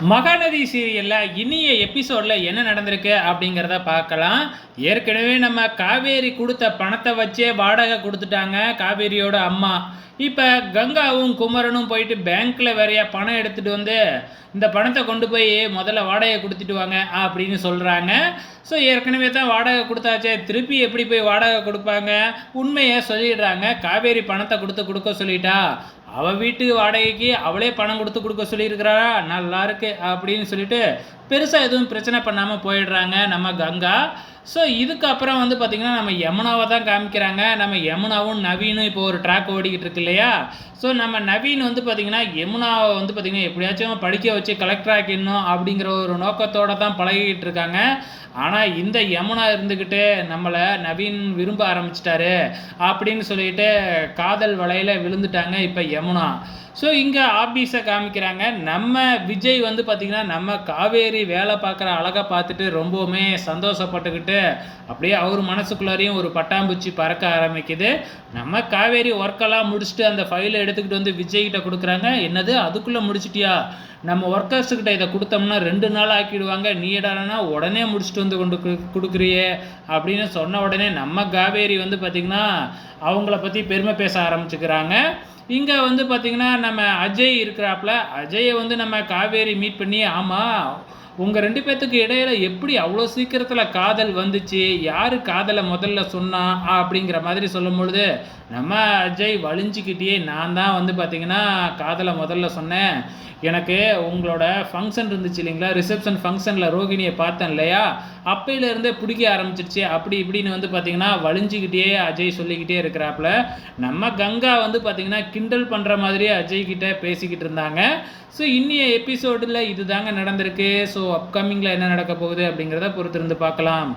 மகாநதி சீரியல்ல இனிய எபிசோட்ல என்ன நடந்திருக்கு அப்படிங்கிறத பார்க்கலாம். ஏற்கனவே நம்ம காவேரி கொடுத்த பணத்தை வச்சே வாடகை கொடுத்துட்டாங்க காவேரியோட அம்மா. இப்போ கங்காவும் குமரனும் போயிட்டு பேங்க்ல வேறையா பணம் எடுத்துட்டு வந்து இந்த பணத்தை கொண்டு போய் முதல்ல வாடகை கொடுத்துட்டு வாங்க அப்படின்னு சொல்கிறாங்க. ஸோ ஏற்கனவே தான் வாடகை கொடுத்தாச்சே, திருப்பி எப்படி போய் வாடகை கொடுப்பாங்க? உண்மையை சொல்லிடுறாங்க. காவேரி பணத்தை கொடுக்க சொல்லிட்டா, அவள் வீட்டு வாடகைக்கு அவளே பணம் கொடுக்க சொல்லியிருக்கிறாரா, நல்லா இருக்கு அப்படின்னு சொல்லிட்டு பெருசாக எதுவும் பிரச்சனை பண்ணாமல் போயிடுறாங்க நம்ம கங்கா. ஸோ இதுக்கப்புறம் வந்து பார்த்திங்கன்னா நம்ம யமுனாவை தான் காமிக்கிறாங்க. நம்ம யமுனாவும் நவீனும் இப்போ ஒரு ட்ராக் ஓடிக்கிட்டு இருக்கு இல்லையா. ஸோ நம்ம நவீன் வந்து பார்த்திங்கன்னா யமுனாவை வந்து பார்த்திங்கன்னா எப்படியாச்சும் படிக்க வச்சு கலெக்டர் ஆக்கிடணும் அப்படிங்கிற ஒரு நோக்கத்தோடு தான் பழகிக்கிட்டு இருக்காங்க. ஆனால் இந்த யமுனா இருந்துக்கிட்டு நம்மளை நவீன் விரும்ப ஆரம்பிச்சிட்டாரு அப்படின்னு சொல்லிட்டு காதல் வலையில் விழுந்துட்டாங்க இப்போ யமுனா. ஸோ இங்கே ஆபீஸை காமிக்கிறாங்க. நம்ம விஜய் வந்து பார்த்திங்கன்னா நம்ம காவேரி வேலை பார்க்குற அழகை பார்த்துட்டு ரொம்பவுமே சந்தோஷப்பட்டுக்கிட்டு அப்படியே அவர் மனசுக்குள்ளாரையும் ஒரு பட்டாம்பூச்சி பறக்க ஆரம்பிக்குது. நம்ம காவேரி ஒர்க்கெல்லாம் முடிச்சுட்டு அந்த ஃபைலை எடுத்துக்கிட்டு வந்து விஜய்கிட்ட கொடுக்குறாங்க. என்னது அதுக்குள்ளே முடிச்சிட்டியா? நம்ம ஒர்க்கர்ஸுக்கிட்ட இதை கொடுத்தோம்னா 2 நாள் ஆக்கிடுவாங்க, நீ எடானா உடனே முடிச்சுட்டு வந்து கொடுக்குறியே அப்படின்னு சொன்ன உடனே நம்ம காவேரி வந்து பார்த்திங்கன்னா அவங்கள பற்றி பெருமை பேச ஆரம்பிச்சுக்கிறாங்க. இங்கே வந்து பார்த்திங்கன்னா நம்ம அஜய் இருக்கிறாப்புல. அஜயை வந்து நம்ம காவேரி மீட் பண்ணி, ஆமாம் உங்கள் 2 பேர்த்துக்கு இடையில எப்படி அவ்வளோ சீக்கிரத்தில் காதல் வந்துச்சு, யார் காதலை முதல்ல சொன்னா அப்படிங்கிற மாதிரி சொல்லும் பொழுது நம்ம அஜய் வலிஞ்சிக்கிட்டே, நான் தான் வந்து பார்த்திங்கன்னா காதலை முதல்ல சொன்னேன். எனக்கு உங்களோட ஃபங்க்ஷன் இருந்துச்சு இல்லைங்களா, ரிசப்ஷன் ஃபங்க்ஷனில் ரோகிணியை பார்த்தேன் இல்லையா, அப்பையிலேருந்தே பிடிக்க ஆரம்பிச்சிருச்சு அப்படி இப்படின்னு வந்து பார்த்திங்கன்னா வலிஞ்சிக்கிட்டே அஜய் சொல்லிக்கிட்டே இருக்கிறாப்புல. நம்ம கங்கா வந்து பார்த்திங்கன்னா கிண்டல் பண்ணுற மாதிரியே அஜய்கிட்ட பேசிக்கிட்டு இருந்தாங்க. ஸோ இன்னிய எபிசோடில் இது தாங்க நடந்திருக்கு. ஸோ அப்கமிங்கில் என்ன நடக்க போகுது அப்படிங்கிறத பொறுத்திருந்து பார்க்கலாம்.